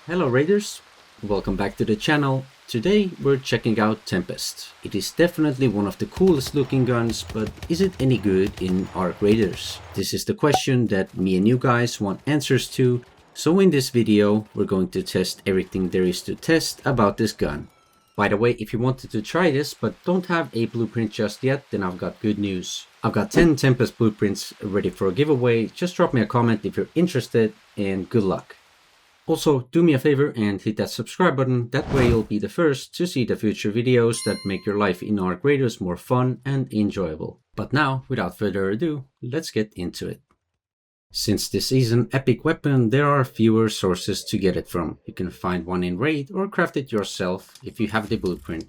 Hello Raiders, welcome back to the channel. Today we're checking out Tempest. It is definitely one of the coolest looking guns, but is it any good in ARC Raiders? This is the question that me and you guys want answers to, so in this video we're going to test everything there is to test about this gun. By the way, if you wanted to try this but don't have a blueprint just yet, then I've got good news. I've got 10 Tempest blueprints ready for a giveaway. Just drop me a comment if you're interested and good luck. Also, do me a favor and hit that subscribe button, that way you'll be the first to see the future videos that make your life in ARC Raiders more fun and enjoyable. But now, without further ado, let's get into it. Since this is an epic weapon, there are fewer sources to get it from. You can find one in Raid or craft it yourself if you have the blueprint.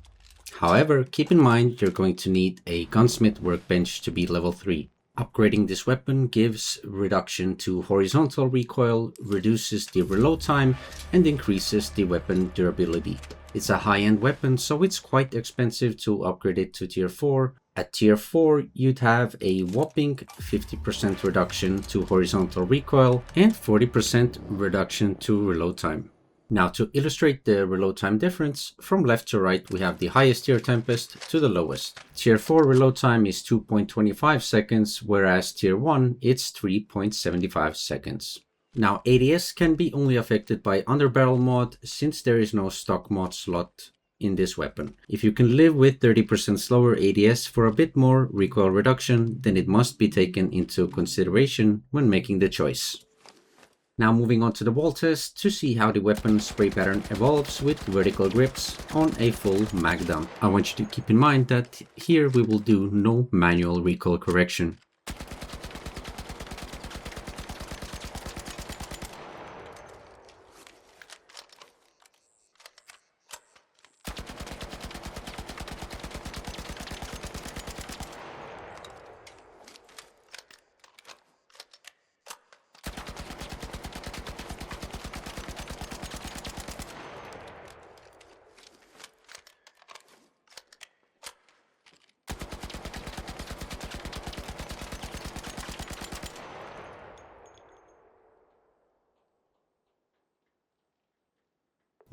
However, keep in mind you're going to need a gunsmith workbench to be level 3. Upgrading this weapon gives reduction to horizontal recoil, reduces the reload time, and increases the weapon durability. It's a high-end weapon, so it's quite expensive to upgrade it to tier 4. At tier 4, you'd have a whopping 50% reduction to horizontal recoil and 40% reduction to reload time. Now, to illustrate the reload time difference, from left to right we have the highest tier Tempest to the lowest. Tier 4 reload time is 2.25 seconds, whereas tier 1 it's 3.75 seconds. Now, ADS can be only affected by underbarrel mod, since there is no stock mod slot in this weapon. If you can live with 30% slower ADS for a bit more recoil reduction, then it must be taken into consideration when making the choice. Now moving on to the wall test to see how the weapon spray pattern evolves with vertical grips on a full mag dump. I want you to keep in mind that here we will do no manual recoil correction.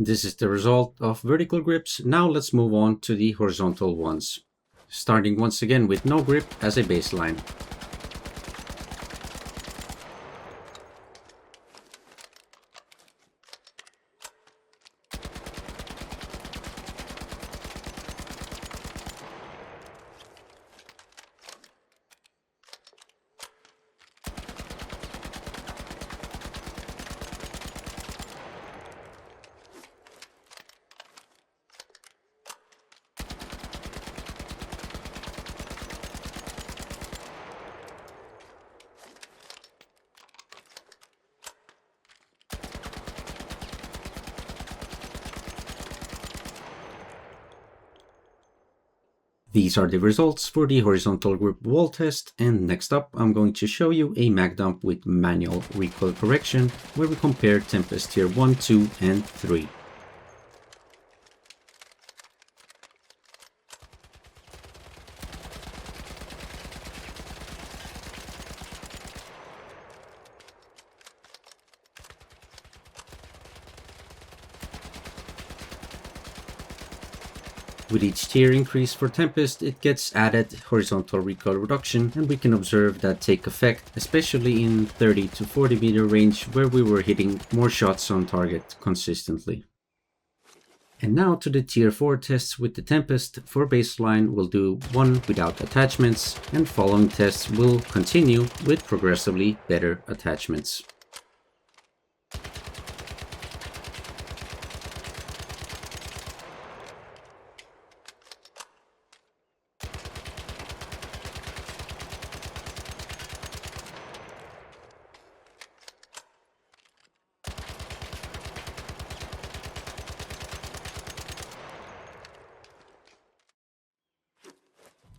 This is the result of vertical grips. Now let's move on to the horizontal ones. Starting once again with no grip as a baseline. These are the results for the horizontal grip wall test, and next up I'm going to show you a mag dump with manual recoil correction where we compare Tempest tier 1, 2 and 3. With each tier increase for Tempest, it gets added horizontal recoil reduction, and we can observe that take effect, especially in 30 to 40 meter range where we were hitting more shots on target consistently. And now to the tier 4 tests with the Tempest. For baseline we'll do one without attachments, and following tests will continue with progressively better attachments.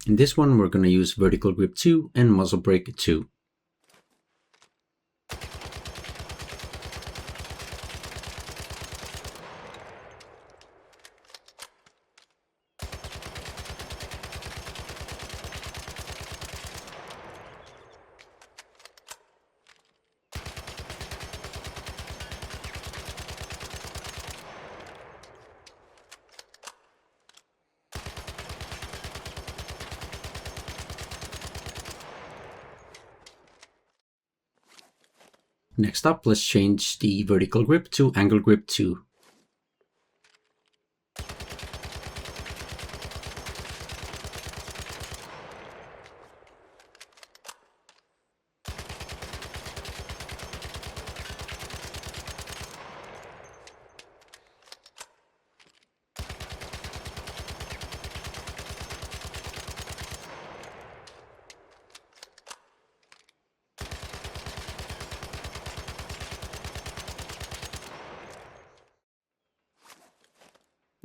In this one we're going to use vertical grip 2 and muzzle brake 2. Next up, let's change the vertical grip to angle grip 2.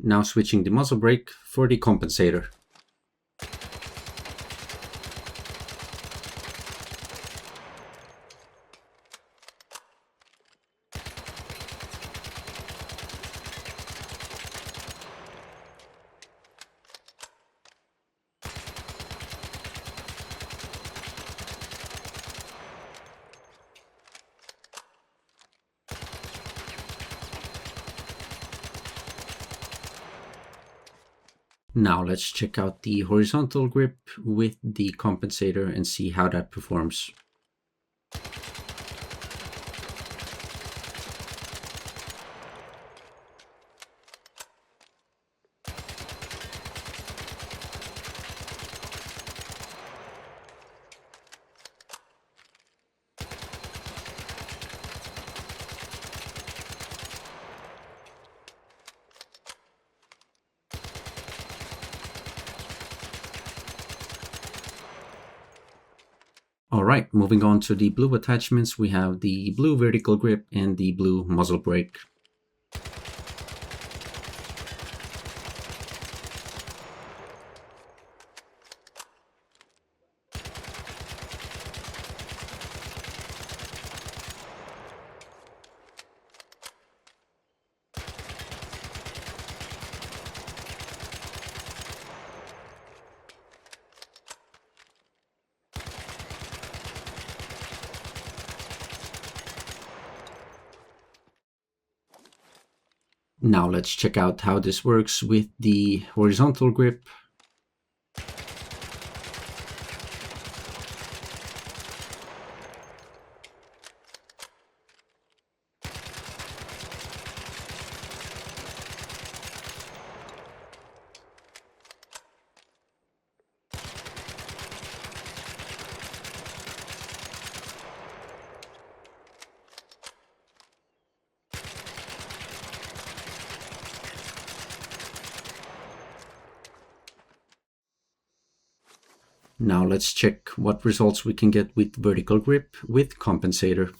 Now switching the muzzle brake for the compensator. Now let's check out the horizontal grip with the compensator and see how that performs. Alright, moving on to the blue attachments, we have the blue vertical grip and the blue muzzle brake. Now let's check out how this works with the horizontal grip. Now let's check what results we can get with vertical grip with compensator.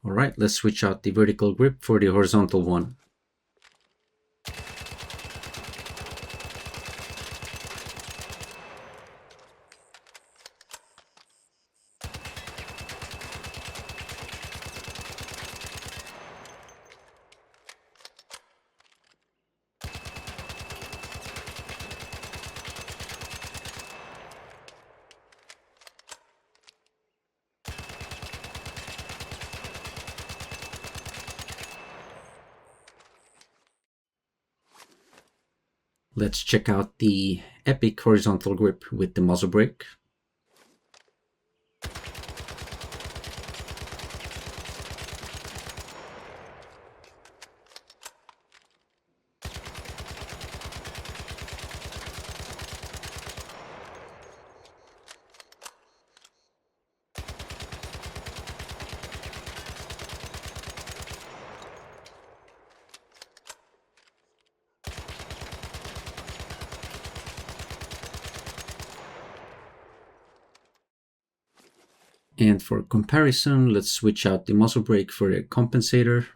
Alright, let's switch out the vertical grip for the horizontal one. Let's check out the epic horizontal grip with the muzzle brake. And for comparison, let's switch out the muzzle brake for the compensator.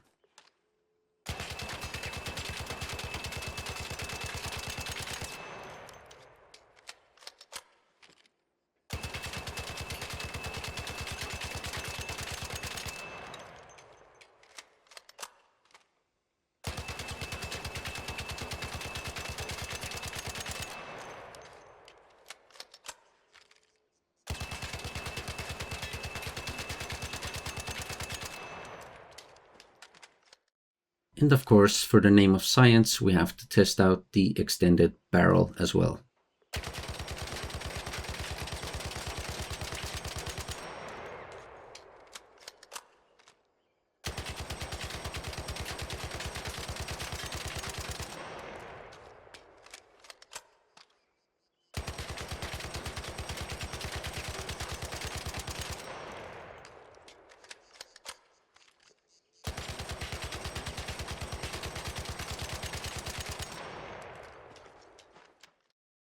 And of course, for the name of science, we have to test out the extended barrel as well.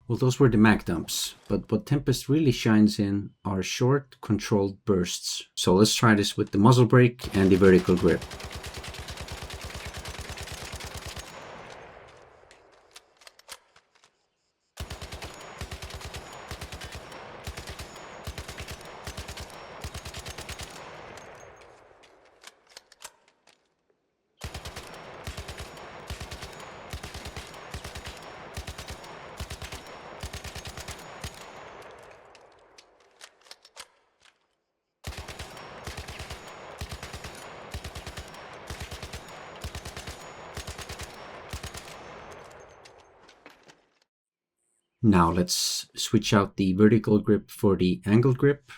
Well, those were the mag dumps, but what Tempest really shines in are short, controlled bursts. So let's try this with the muzzle brake and the vertical grip. Now let's switch out the vertical grip for the angled grip.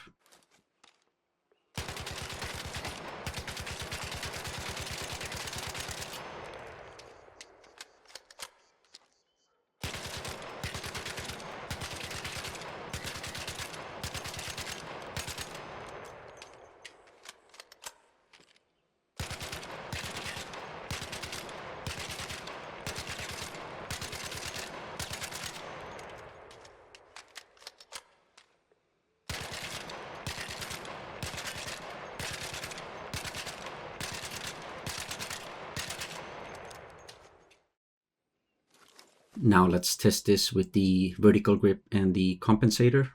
Now let's test this with the vertical grip and the compensator.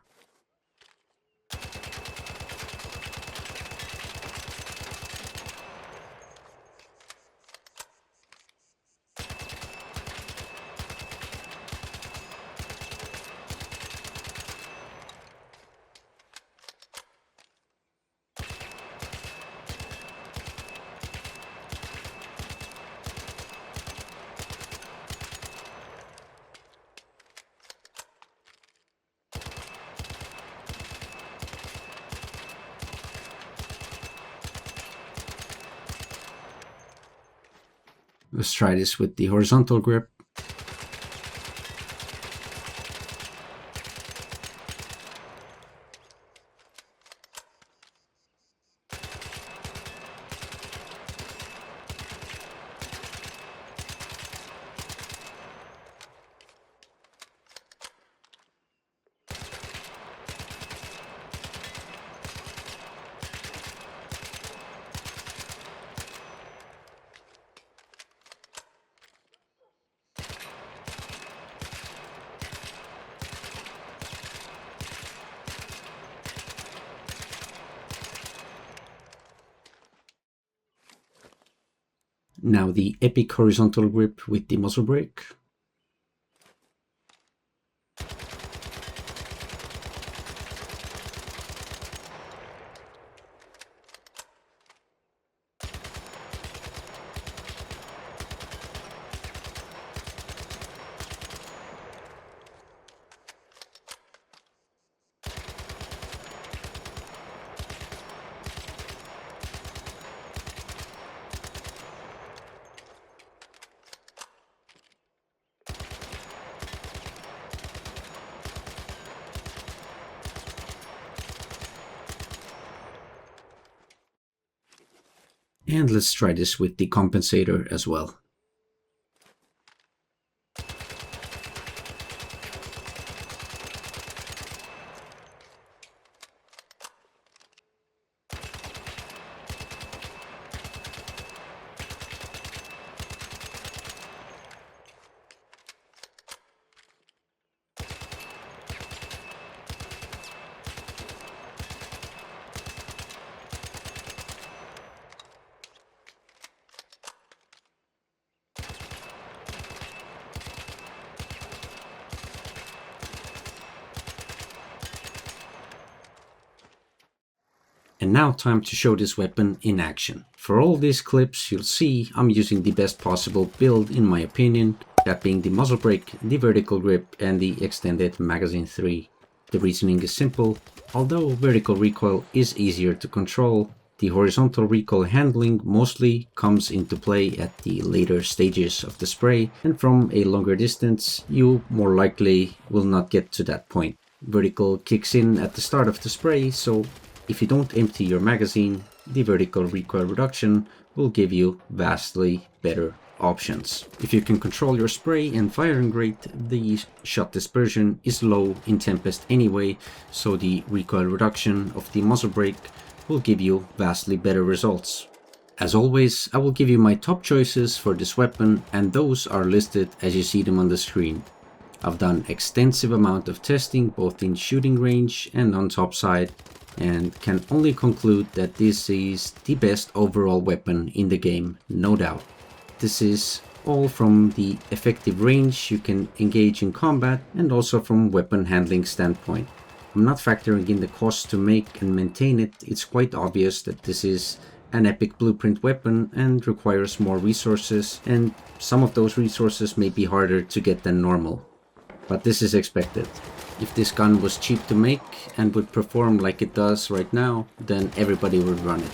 Let's try this with the horizontal grip. Now the epic horizontal grip with the muzzle brake. And let's try this with the compensator as well. And now time to show this weapon in action. For all these clips you'll see I'm using the best possible build in my opinion, that being the muzzle brake, the vertical grip and the extended magazine 3. The reasoning is simple. Although vertical recoil is easier to control, the horizontal recoil handling mostly comes into play at the later stages of the spray, and from a longer distance you more likely will not get to that point. Vertical kicks in at the start of the spray, so if you don't empty your magazine, the vertical recoil reduction will give you vastly better options. If you can control your spray and firing rate, the shot dispersion is low in Tempest anyway, so the recoil reduction of the muzzle brake will give you vastly better results. As always, I will give you my top choices for this weapon, and those are listed as you see them on the screen. I've done extensive amount of testing both in shooting range and on topside, and can only conclude that this is the best overall weapon in the game, no doubt. This is all from the effective range you can engage in combat, and also from weapon handling standpoint. I'm not factoring in the cost to make and maintain it. It's quite obvious that this is an epic blueprint weapon and requires more resources, and some of those resources may be harder to get than normal. But this is expected. If this gun was cheap to make and would perform like it does right now, then everybody would run it.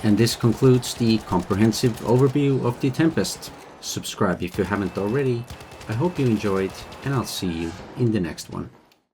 And this concludes the comprehensive overview of the Tempest. Subscribe if you haven't already. I hope you enjoyed, and I'll see you in the next one.